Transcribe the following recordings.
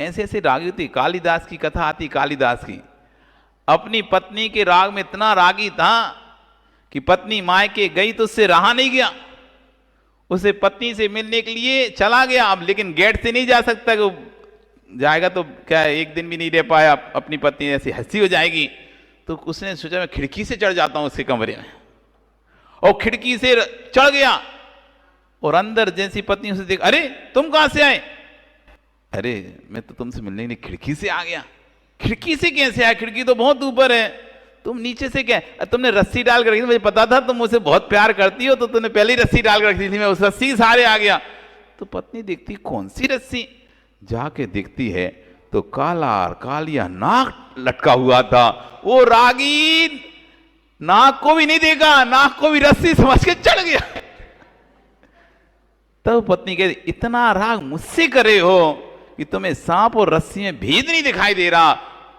ऐसे ऐसे रागी होती। कालिदास की कथा आती, कालिदास की, अपनी पत्नी के राग में इतना रागी था कि पत्नी मायके गई तो उससे रहा नहीं गया, उसे पत्नी से मिलने के लिए चला गया। अब लेकिन गेट से नहीं जा सकता, कि जाएगा तो क्या एक दिन भी नहीं रह पाया, अपनी पत्नी ऐसी हंसी हो जाएगी। तो उसने सोचा मैं खिड़की से चढ़ जाता हूं उसके कमरे में, और खिड़की से चढ़ गया, और अंदर जैसी पत्नी उसे देख, अरे तुम कहां से आए? अरे मैं तो तुमसे मिलने के लिए खिड़की से आ गया। खिड़की से कैसे आया? खिड़की तो बहुत ऊपर है, तुम नीचे से क्या? तुमने रस्सी डाल कर रखी थी, मुझे पता था तुम मुझसे बहुत प्यार करती हो, तो तुमने पहले ही रस्सी डाल कर रखी थी, मैं उस रस्सी से सारे आ गया। तो पत्नी देखती कौन सी रस्सी, जाके देखती है तो काला और कालिया नाक लटका हुआ था। वो रागी नाक को भी नहीं देखा, नाक को भी रस्सी समझ के चढ़ गया। तब पत्नी कहती इतना राग मुझसे करे हो कि तुम्हें सांप और रस्सी में भेद नहीं दिखाई दे रहा,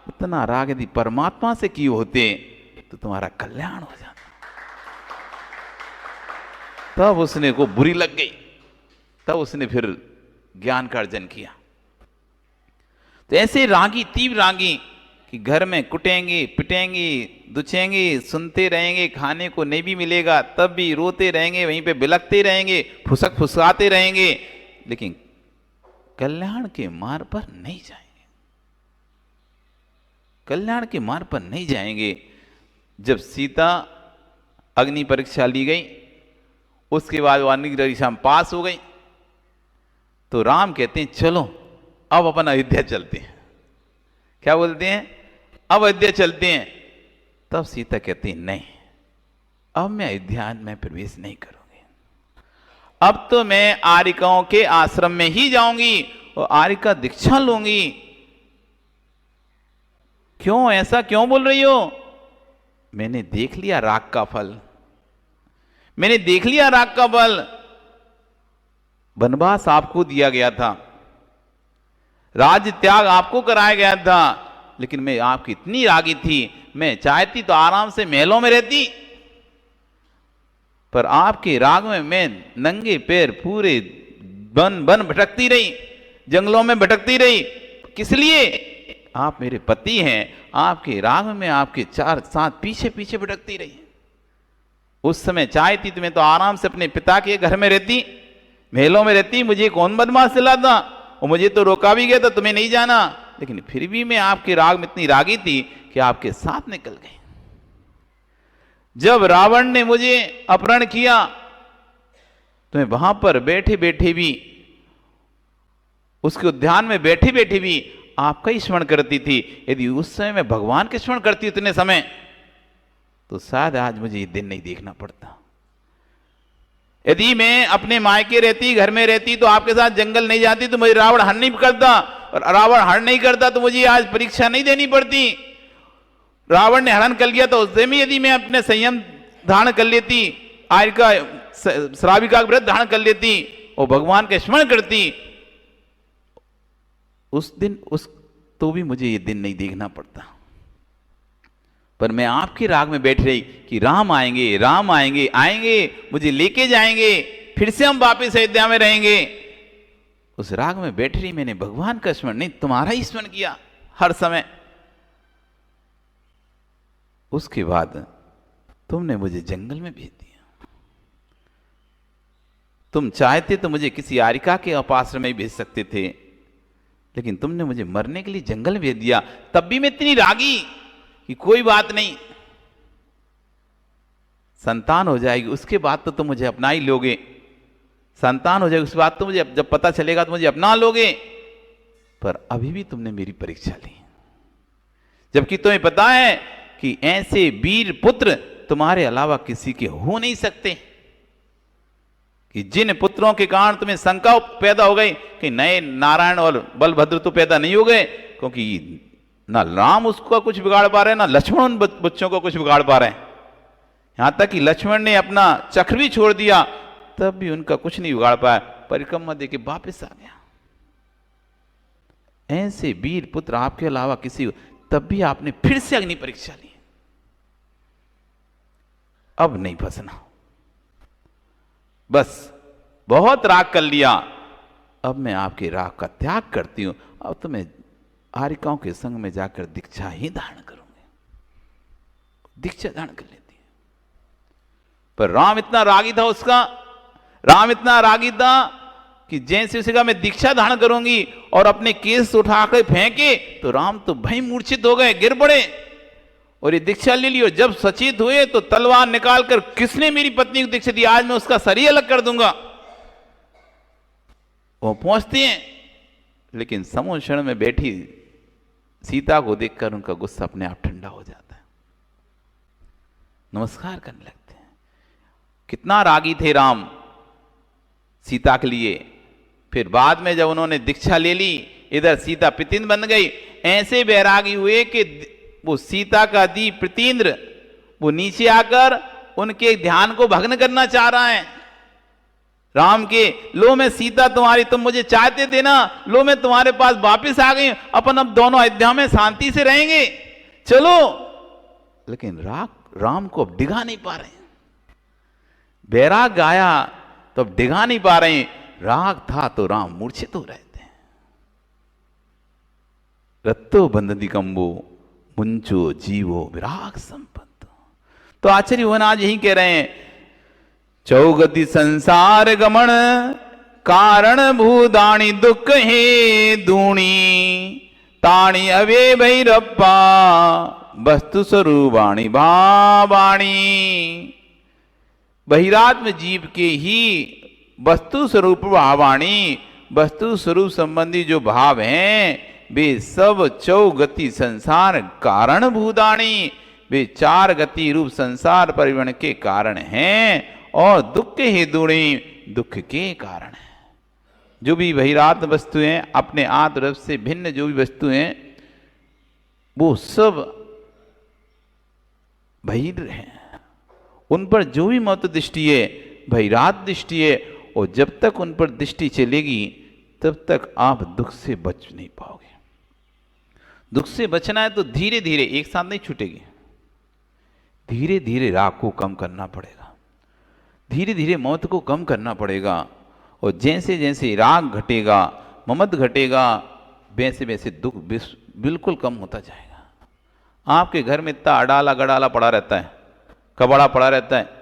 इतना राग यदि परमात्मा से किए होते तो तुम्हारा कल्याण हो जाता। तब उसने को बुरी लग गई, तब उसने फिर ज्ञान का अर्जन किया। तो ऐसे रागी, तीव्र रागी कि घर में कुटेंगे, पिटेंगे, दुचेंगे, सुनते रहेंगे, खाने को नहीं भी मिलेगा तब भी रोते रहेंगे, वहीं पे बिलखते रहेंगे, फुसक फुसकाते रहेंगे, लेकिन कल्याण के मार्ग पर नहीं जाएंगे, कल्याण के मार्ग पर नहीं जाएंगे। जब सीता अग्नि परीक्षा ली गई, उसके बाद वो अग्नि परीक्षा में पास हो गई, तो राम कहते हैं चलो अब अपन अयोध्या चलते हैं। क्या बोलते हैं? अब अयोध्या चलते हैं। तब सीता कहती नहीं, अब मैं अयोध्या में प्रवेश नहीं करूंगी, अब तो मैं आर्यिकाओं के आश्रम में ही जाऊंगी और आर्य का दीक्षा लूंगी। क्यों ऐसा क्यों बोल रही हो? मैंने देख लिया राग का फल, मैंने देख लिया राग का फल। वनवास आपको दिया गया था, राज्य त्याग आपको कराया गया था, लेकिन मैं आपकी इतनी रागी थी, मैं चाहती तो आराम से महलों में रहती, पर आपके राग में मैं नंगे पैर पूरे वन वन भटकती रही, जंगलों में भटकती रही। किस लिए? आप मेरे पति हैं, आपके राग में आपके चार साथ पीछे पीछे भटकती रही। उस समय चाहती तो मैं तो आराम से अपने पिता के घर में रहती, महलों में रहती, मुझे कौन बदमाश चलाता, और मुझे तो रोका भी गया था तुम्हें नहीं जाना, लेकिन फिर भी मैं आपके राग में इतनी रागी थी कि आपके साथ निकल गई। जब रावण ने मुझे अपहरण किया तो मैं वहां पर बैठे बैठे भी, उसके उद्यान में बैठे बैठे भी आपका ही स्मरण करती थी। यदि उस समय मैं भगवान के स्मरण करती इतने समय, तो शायद आज मुझे ये दिन नहीं देखना पड़ता। यदि मैं अपने मायके रहती, घर में रहती, तो आपके साथ जंगल नहीं जाती, तो मुझे रावण हरण नहीं करता, और रावण हरण नहीं करता तो मुझे आज परीक्षा नहीं देनी पड़ती। रावण ने हरण कर लिया तो उससे भी यदि मैं अपने संयम धारण कर लेती, आर्य का श्राविका व्रत धारण कर लेती और भगवान के स्मरण करती, उस दिन तो भी मुझे ये दिन नहीं देखना पड़ता। पर मैं आपके राग में बैठ रही कि राम आएंगे, राम आएंगे, आएंगे, मुझे लेके जाएंगे, फिर से हम वापस अयोध्या में रहेंगे। उस राग में बैठ रही, मैंने भगवान का स्मरण नहीं, तुम्हारा ही स्मरण किया हर समय। उसके बाद तुमने मुझे जंगल में भेज दिया। तुम चाहते तो मुझे किसी आर्यिका के उपाश्रम में भेज सकते थे, लेकिन तुमने मुझे मरने के लिए जंगल में भेज दिया। तब भी मैं इतनी रागी कि कोई बात नहीं, संतान हो जाएगी उसके बाद तो तुम मुझे अपना ही लोगे, संतान हो जाएगी उसके बाद तो मुझे जब पता चलेगा तो मुझे अपना लोगे। पर अभी भी तुमने मेरी परीक्षा ली, जबकि तुम्हें पता है कि ऐसे वीर पुत्र तुम्हारे अलावा किसी के हो नहीं सकते, कि जिन पुत्रों के कारण तुम्हें शंका पैदा हो गई कि नए नारायण और बलभद्र तो पैदा नहीं हो गए, क्योंकि ना राम उसका कुछ बिगाड़ पा रहे हैं, ना लक्ष्मण उन बच्चों को कुछ बिगाड़ पा रहे हैं। यहां तक कि लक्ष्मण ने अपना चक्र भी छोड़ दिया, तब भी उनका कुछ नहीं बिगाड़ पाया, परिक्रमा देके वापस आ गया। ऐसे वीर पुत्र आपके अलावा किसी, तब भी आपने फिर से अग्नि परीक्षा ली। अब नहीं फंसना, बस बहुत राग कर लिया, अब मैं आपके राग का त्याग करती हूं, अब तो मैं आर्यिकाओं के संग में जाकर दीक्षा ही धारण करूंगी। दीक्षा धारण कर लेती है। पर राम इतना रागी था उसका, राम इतना रागी था कि जैसे उसे कहा मैं दीक्षा धारण करूंगी और अपने केस उठाकर फेंके तो राम तो भय मूर्छित हो गए, गिर पड़े और ये दीक्षा ले ली। और जब सचेत हुए तो तलवार निकालकर, किसने मेरी पत्नी को दीक्षा दी, आज मैं उसका शरीर अलग कर दूंगा। वो पहुंचते हैं, लेकिन समूह क्षण में बैठी सीता को देखकर उनका गुस्सा अपने आप ठंडा हो जाता है, नमस्कार करने लगते हैं। कितना रागी थे राम सीता के लिए। फिर बाद में जब उन्होंने दीक्षा ले ली, इधर सीता प्रतीन्द्र बन गई। ऐसे बैरागी हुए कि वो सीता का दी प्रतीन्द्र वो नीचे आकर उनके ध्यान को भग्न करना चाह रहा है। राम के, लो मैं सीता तुम्हारी, तुम मुझे चाहते थे ना, लो मैं तुम्हारे पास वापिस आ गई, अपन अब दोनों अयोध्या में शांति से रहेंगे, चलो। लेकिन राम को अब डिगा नहीं पा रहे, बैराग आया तो अब डिगा नहीं पा रहे। राग था तो राम मूर्छित हो रहे थे। रत्तो बंदती कंबो मुंचो जीवो विराग संपत्तो। तो आचार्य भगवान आज यही कह रहे हैं, चौगति संसार गमन कारण भूदाणी दुख हे दूणी ताणी अवे भैरप्पा वस्तु स्वरूपाणी भावाणी। बहिरात्म जीव के ही वस्तु स्वरूप भावाणी, वस्तु स्वरूप संबंधी जो भाव हैं वे सब चौगति संसार कारण भूदाणी, वे चार गति रूप संसार परिवर्ण के कारण हैं और दुख हेतुणी, दुख के कारण है। जो भी बहिरात्म वस्तुएं, अपने आत्मरस से भिन्न जो भी वस्तुएं, वो सब बहिर हैं। उन पर जो भी महत्व दृष्टि है बहिरात दृष्टि है, और जब तक उन पर दृष्टि चलेगी तब तक आप दुख से बच नहीं पाओगे। दुख से बचना है तो धीरे धीरे, एक साथ नहीं छूटेगी, धीरे धीरे राग को कम करना पड़ेगा, धीरे धीरे मौत को कम करना पड़ेगा। और जैसे जैसे राग घटेगा, ममत घटेगा, वैसे वैसे दुख बिल्कुल कम होता जाएगा। आपके घर में इतना अडाला गडाला पड़ा रहता है, कबाड़ा पड़ा रहता है,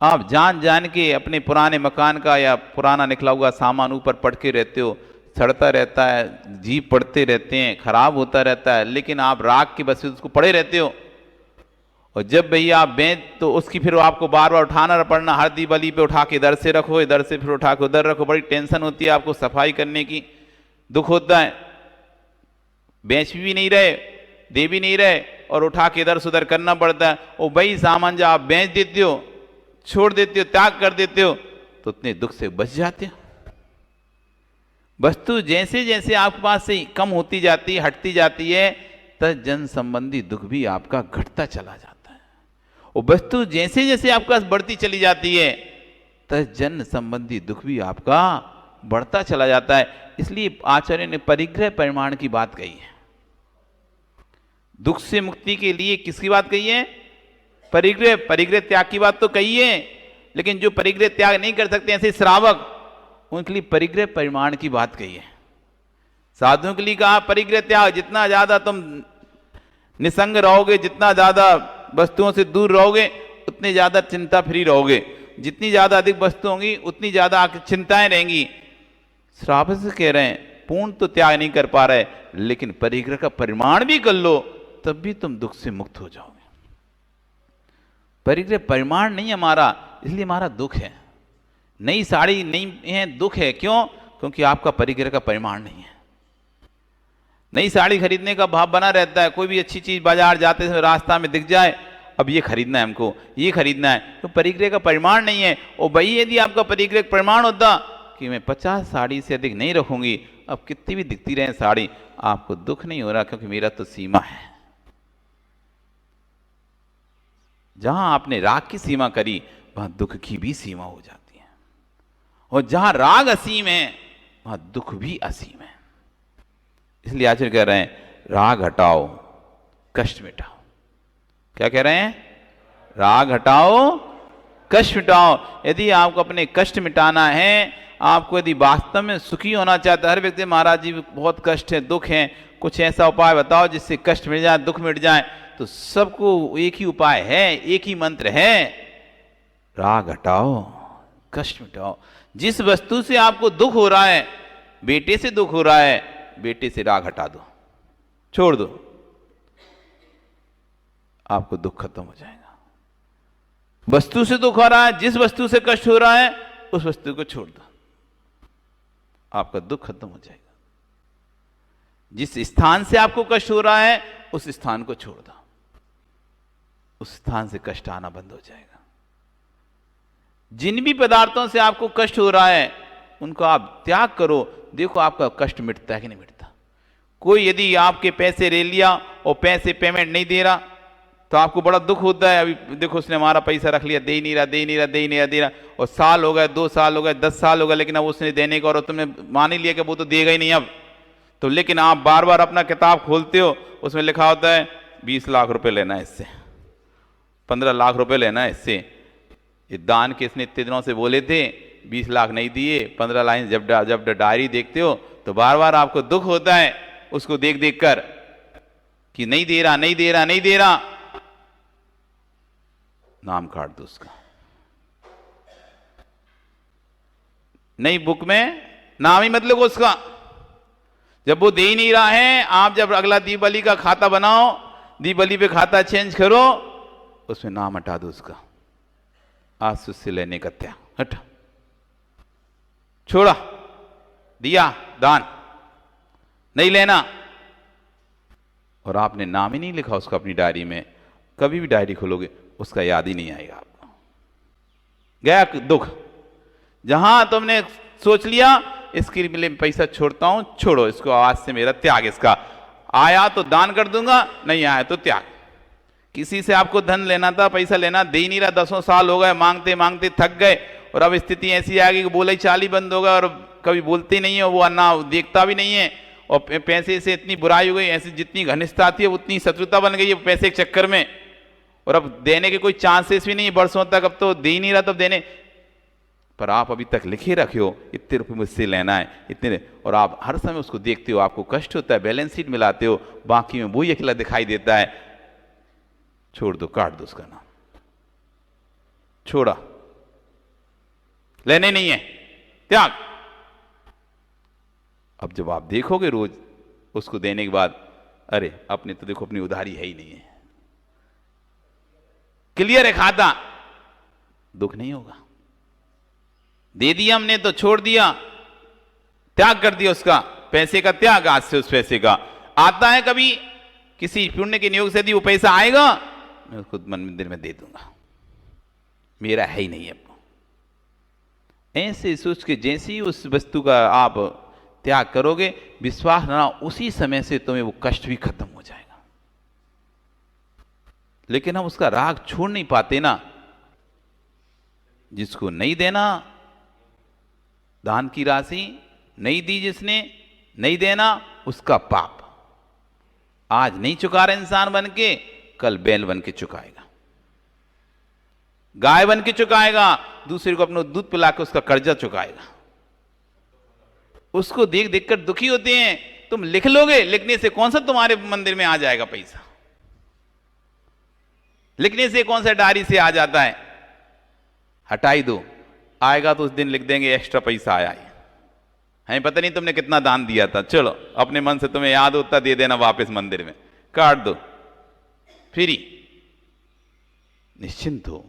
आप जान जान के अपने पुराने मकान का या पुराना निकला हुआ सामान ऊपर पटके रहते हो, सड़ता रहता है, जीभ पड़ते रहते हैं, खराब होता रहता है, लेकिन आप राग के बस उसको पड़े रहते हो। और जब भैया आप बेच तो उसकी फिर आपको बार बार उठाना पड़ना, हर दीवाली पे उठा के इधर से रखो, इधर से फिर उठा के उधर रखो, बड़ी टेंशन होती है आपको सफाई करने की, दुख होता है। बेच भी नहीं रहे, दे भी नहीं रहे और उठा के इधर से उधर करना पड़ता है। और वही सामान जब आप बेच देते हो, छोड़ देते हो, त्याग कर देते हो, तो उतने दुख से बच जाते हो। वस्तु जैसे जैसे आपके पास से कम होती जाती है, हटती जाती है, तब जन संबंधी दुख भी आपका घटता चला जाता है। और वस्तु जैसे जैसे आपके पास बढ़ती चली जाती है, तब जन संबंधी दुख भी आपका बढ़ता चला जाता है। इसलिए आचार्य ने परिग्रह परिमाण की बात कही है। दुख से मुक्ति के लिए किसकी बात कही है? परिग्रह त्याग की बात तो कही है, लेकिन जो परिग्रह त्याग नहीं कर सकते ऐसे श्रावक, उनके लिए परिग्रह परिमाण की बात कही है। साधुओं के लिए कहा परिग्रह त्याग, जितना ज्यादा तुम निसंग रहोगे, जितना ज्यादा वस्तुओं से दूर रहोगे, उतनी ज्यादा चिंता फ्री रहोगे। जितनी ज्यादा अधिक वस्तु होंगी उतनी ज्यादा चिंताएं रहेंगी। श्रावक से कह रहे हैं पूर्ण तो त्याग नहीं कर पा रहे, लेकिन परिग्रह का परिमाण भी कर लो, तब भी तुम दुख से मुक्त हो जाओगे। परिग्रह परिमाण नहीं हमारा, इसलिए हमारा दुख है। नई साड़ी नहीं है, दुख है। क्यों? क्योंकि आपका परिग्रह का परिमाण नहीं है। नई साड़ी खरीदने का भाव बना रहता है, कोई भी अच्छी चीज बाजार जाते समय रास्ता में दिख जाए, अब ये खरीदना है हमको, ये खरीदना है, तो परिग्रह का परिमाण नहीं है। और वही यदि आपका परिग्रह का परिमाण होता कि मैं 50 साड़ी से अधिक नहीं रखूंगी, अब कितनी भी दिखती रहे साड़ी, आपको दुख नहीं हो रहा, क्योंकि मेरा तो सीमा है। जहां आपने राग की सीमा करी, वहां दुख की भी सीमा हो जाती है। और जहां राग असीम है, वहां दुख भी असीम है। इसलिए आचार्य कह रहे हैं राग हटाओ, कष्ट मिटाओ। क्या कह रहे हैं? राग हटाओ, कष्ट मिटाओ। यदि आपको अपने कष्ट मिटाना है, आपको यदि वास्तव में सुखी होना चाहते, हर व्यक्ति महाराज जी बहुत कष्ट है, दुख है, कुछ ऐसा उपाय बताओ जिससे कष्ट मिट जाए, दुख मिट जाए। तो सबको एक ही उपाय है, एक ही मंत्र है, राग हटाओ, कष्ट मिटाओ। जिस वस्तु से आपको दुख हो रहा है, बेटे से दुख हो रहा है, बेटे से राग हटा दो, छोड़ दो, आपको दुख खत्म हो जाएगा। वस्तु से दुख हो रहा है, जिस वस्तु से कष्ट हो रहा है, उस वस्तु को छोड़ दो, आपका दुख खत्म हो जाएगा। जिस स्थान से आपको कष्ट हो रहा है, उस स्थान को छोड़ दो, उस स्थान से कष्ट आना बंद हो जाएगा। जिन भी पदार्थों से आपको कष्ट हो रहा है, उनको आप त्याग करो, देखो आपका कष्ट मिटता है कि नहीं मिटता। कोई यदि आपके पैसे ले लिया और पैसे पेमेंट नहीं दे रहा, तो आपको बड़ा दुख होता है। अभी देखो उसने हमारा पैसा रख लिया, दे ही नहीं रहा, दे ही नहीं रहा, दे ही नहीं रहा, दे रहा, और साल हो गए, 2 साल हो गए, 10 साल हो गए, लेकिन अब उसने देने का, और तुमने मान ही लिया कि वो तो देगा ही नहीं अब तो। लेकिन आप बार बार अपना किताब खोलते हो, उसमें लिखा होता है 20 लाख रुपए लेना है इससे, 15 लाख रुपए लेना है इससे। ये दान के इसने इतने दिनों से बोले थे, 20 लाख नहीं दिए, 15 लाख। जब डायरी देखते हो तो बार बार आपको दुख होता है उसको देख देख कर कि नहीं दे रहा, नहीं दे रहा, नहीं दे रहा। नाम काट दो उसका, नई बुक में नाम ही मत लिखो उसका। जब वो दे ही नहीं रहा है, आप जब अगला दीपावली का खाता बनाओ, दीपावली पे खाता चेंज करो, उसमें नाम हटा दो उसका। आज से उससे लेने का त्याग, हटा, छोड़ा, दिया दान, नहीं लेना। और आपने नाम ही नहीं लिखा उसका अपनी डायरी में। कभी भी डायरी खोलोगे उसका याद ही नहीं आएगा आपको। गया दुख। जहां तुमने सोच लिया इसके लिए पैसा छोड़ता हूं, छोड़ो इसको, आज से मेरा त्याग। इसका आया तो दान कर दूंगा, नहीं आया तो त्याग। किसी से आपको धन लेना था, पैसा लेना, दे ही नहीं रहा, 10 साल हो गए, मांगते मांगते थक गए, और अब स्थिति ऐसी आ गई कि बोले चाल ही बंद होगा, और कभी बोलते नहीं है वो, ना देखता भी नहीं है, और पैसे से इतनी बुराई हो गई, ऐसी जितनी घनिष्ठता थी उतनी शत्रुता बन गई है पैसे के चक्कर में। और अब देने के कोई चांसेस भी नहीं बरसों तक, अब तो दे ही नहीं रहा, तब देने। पर आप अभी तक लिखे रखे हो इतने रुपए मुझसे लेना है, इतने, और आप हर समय उसको देखते हो, आपको कष्ट होता है, बैलेंस शीट मिलाते हो, बाकी में वही अकेला दिखाई देता है। छोड़ दो, काट दो उसका नाम, छोड़ा, लेने नहीं है, त्याग। अब जब आप देखोगे रोज उसको देने के बाद, अरे अपने तो देखो अपनी उधारी है ही नहीं है, क्लियर है खाता, दुख नहीं होगा। दे दिया हमने तो छोड़ दिया, त्याग कर दिया उसका, पैसे का त्याग। आज से उस पैसे का आता है कभी किसी पुण्य के नियोग से यदि वो पैसा आएगा, मैं उसको मंदिर में दे दूंगा, मेरा है ही नहीं है। ऐसे सोच के जैसे ही उस वस्तु का आप त्याग करोगे, विश्वास ना, उसी समय से तुम्हें वो कष्ट भी खत्म हो जाएगा। लेकिन हम उसका राग छोड़ नहीं पाते ना। जिसको नहीं देना, दान की राशि नहीं दी जिसने, नहीं देना, उसका पाप। आज नहीं चुका रहा इंसान बन के, कल बैल बन के चुकाएगा, गाय बन के चुकाएगा, दूसरे को अपना दूध पिला के उसका कर्जा चुकाएगा। उसको देख देख कर दुखी होते हैं। तुम लिख लोगे, लिखने से कौन सा तुम्हारे मंदिर में आ जाएगा पैसा? लिखने से कौन सा डायरी से आ जाता है? हटाई दो, आएगा तो उस दिन लिख देंगे एक्स्ट्रा पैसा आया है, हमें पता नहीं तुमने कितना दान दिया था, चलो अपने मन से तुम्हें याद होता दे देना वापस मंदिर में, काट दो, फ्री। निश्चिंत हो,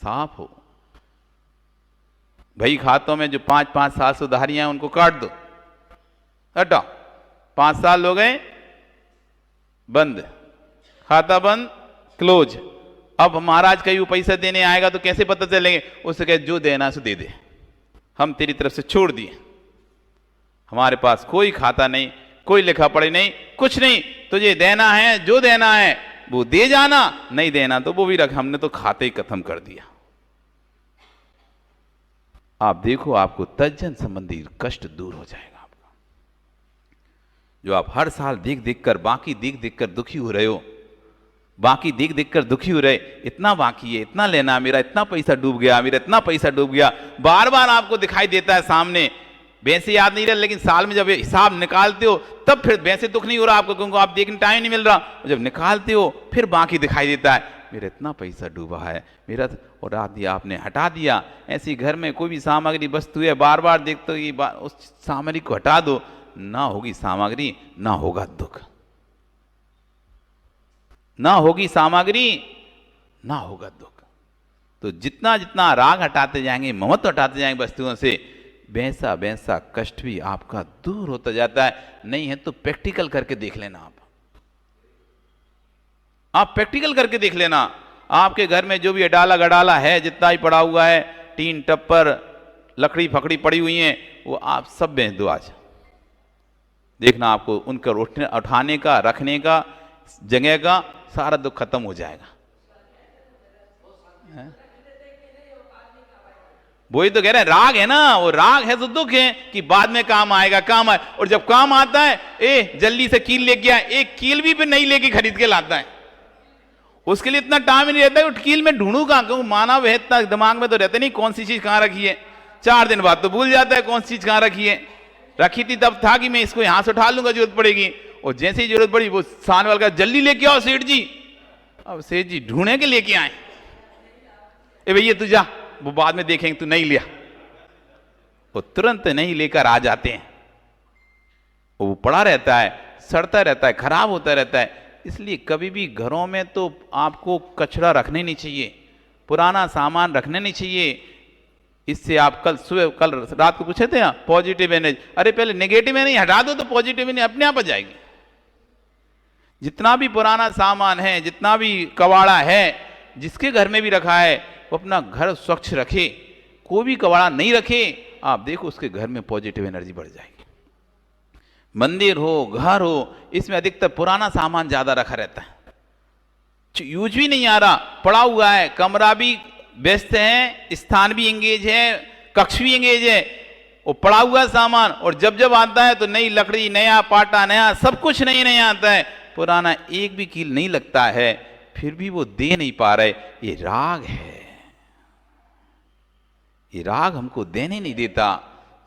साफ हो। भाई खातों में जो 5-5 साल से उधारियां हैं उनको काट दो, हटाओ। 5 साल हो गए, बंद, खाता बंद, क्लोज। अब महाराज कहीं वो पैसा देने आएगा तो कैसे पता चलेंगे? उससे कहे जो देना सो दे दे, हम तेरी तरफ से छोड़ दिए, हमारे पास कोई खाता नहीं, कोई लिखा पढ़ी नहीं, कुछ नहीं, तुझे देना है जो देना है वो दे जाना, नहीं देना तो वो भी रख, हमने तो खाते ही खत्म कर दिया। आप देखो आपको तज्जन संबंधी कष्ट दूर हो जाएगा आपका। जो आप हर साल देख देख कर, बाकी देख देख कर दुखी हो रहे हो, बाकी देख देख कर दुखी हो रहे, इतना बाकी है, इतना लेना, मेरा इतना पैसा डूब गया, मेरा इतना पैसा डूब गया। बार बार आपको दिखाई देता है सामने, वैसे याद नहीं रहा, लेकिन साल में जब हिसाब निकालते हो तब फिर वैसे दुख नहीं हो रहा आपको, क्योंकि आप देखने टाइम नहीं मिल रहा। जब निकालते हो फिर बाकी दिखाई देता है, मेरा इतना पैसा डूबा है, मेरा उड़ा दिया आपने, हटा दिया। ऐसी घर में कोई भी सामग्री वस्तु है, बार बार देखते हो ये उस सामग्री को हटा दो, ना होगी सामग्री, ना होगा दुख। ना होगी सामग्री, ना होगा दुख। तो जितना जितना राग हटाते जाएंगे, ममत्व हटाते जाएंगे वस्तुओं से, वैसा वैसा कष्ट भी आपका दूर होता जाता है। नहीं है तो प्रैक्टिकल करके देख लेना, आप प्रैक्टिकल करके देख लेना। आपके घर में जो भी अडाला गडाला है, जितना ही पड़ा हुआ है, टीन टप्पर लकड़ी फकड़ी पड़ी हुई है, वो आप सब बेच दो आज। देखना आपको उनका उठाने का, रखने का, जगह का सारा दुख खत्म हो जाएगा। वही तो कह रहे हैं, राग है ना, वो राग है तो दुख है कि बाद में काम आएगा, काम आए। और जब काम आता है, जल्दी से कील लेके आए, एक कील भी फिर नहीं लेके खरीद के लाता है। उसके लिए इतना टाइम नहीं रहता है, कील में ढूंढू कहां, क्योंकि मानव है इतना दिमाग में तो रहता नहीं कौन सी चीज कहां रखी है। 4 दिन बाद तो भूल जाता है कौन सी चीज कहां रखी है। रखी थी तब था कि मैं इसको यहां से उठा लूंगा, जरूरत पड़ेगी। और जैसे ही जरूरत पड़ी, वो सामने वाला जल्दी लेके आओ सेठ जी। अब सेठ जी ढूंढे के लेके आए, भैया तू जा, वो बाद में देखेंगे, तू नहीं लिया। वो तुरंत नहीं लेकर आ जाते हैं। वो पड़ा रहता है, सड़ता रहता है, खराब होता रहता है। इसलिए कभी भी घरों में तो आपको कचरा रखने नहीं चाहिए, पुराना सामान रखने नहीं चाहिए। इससे आप कल रात को पूछे थे पॉजिटिव एनर्जी, अरे पहले नेगेटिव एनर्जी हटा दो तो पॉजिटिव एनर्जी अपने आप आ जाएगी। जितना भी पुराना सामान है, जितना भी कबाड़ा है, जिसके घर में भी रखा है, वो अपना घर स्वच्छ रखे। कोई भी कबाड़ा नहीं रखे, आप देखो उसके घर में पॉजिटिव एनर्जी बढ़ जाएगी। मंदिर हो, घर हो, इसमें अधिकतर पुराना सामान ज्यादा रखा रहता है, यूज भी नहीं आ रहा, पड़ा हुआ है। कमरा भी व्यस्त है, स्थान भी एंगेज है, कक्ष भी एंगेज है, वो पड़ा हुआ सामान। और जब जब आता है तो नई लकड़ी, नया पाटा, नया सब कुछ नया नया आता है, पुराना एक भी कील नहीं लगता है, फिर भी वो दे नहीं पा रहे। ये राग है, ये राग हमको देने नहीं देता।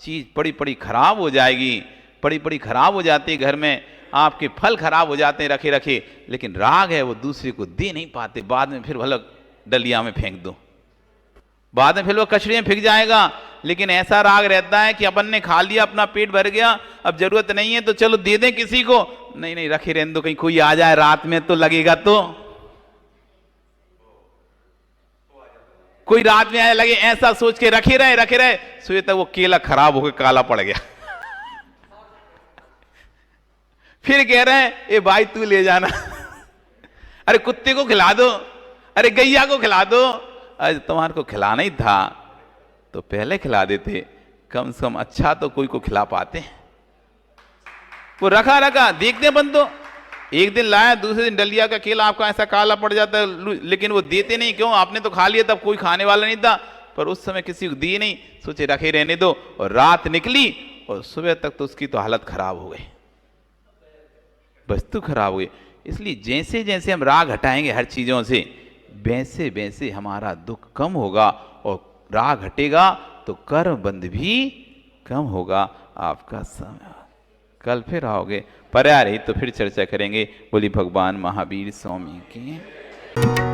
चीज पड़ी पड़ी खराब हो जाएगी, पड़ी पड़ी खराब हो जाती है घर में, आपके फल खराब हो जाते हैं रखे रखे। लेकिन राग है वो दूसरे को दे नहीं पाते, बाद में फिर भला डलिया में फेंक दो, बाद में फिर वो कचरे में फेंक जाएगा। लेकिन ऐसा राग रहता है कि अपन ने खा लिया, अपना पेट भर गया, अब जरूरत नहीं है तो चलो दे दें किसी को, नहीं नहीं रखे रहने दो, कहीं कोई आ जाए रात में तो लगेगा। तो कोई रात में आए लगे, ऐसा सोच के रखे रहे, सुबह तक वो केला खराब होकर काला पड़ गया। फिर कह रहे हैं ए भाई तू ले जाना। अरे कुत्ते को खिला दो, अरे गैया को खिला दो। अरे तुम्हारे को खिलाना ही था तो पहले खिला देते, कम से कम अच्छा तो कोई को खिला पाते। वो रखा देखते बंद, तो एक दिन लाया, दूसरे दिन डलिया का केला आपका ऐसा काला पड़ जाता है। लेकिन वो देते नहीं, क्यों? आपने तो खा लिया, तब कोई खाने वाला नहीं था, पर उस समय किसी को दिए नहीं, सोचे रखे रहने दो। और रात निकली और सुबह तक तो उसकी तो हालत खराब हो गई, वस्तु खराब हुई। इसलिए जैसे जैसे हम राग हटाएंगे हर चीजों से, वैसे वैसे हमारा दुख कम होगा। और राग हटेगा तो कर्म बंध भी कम होगा आपका समय। कल फिर आओगे, पर्याय रही तो फिर चर्चा करेंगे। बोली भगवान महावीर स्वामी की।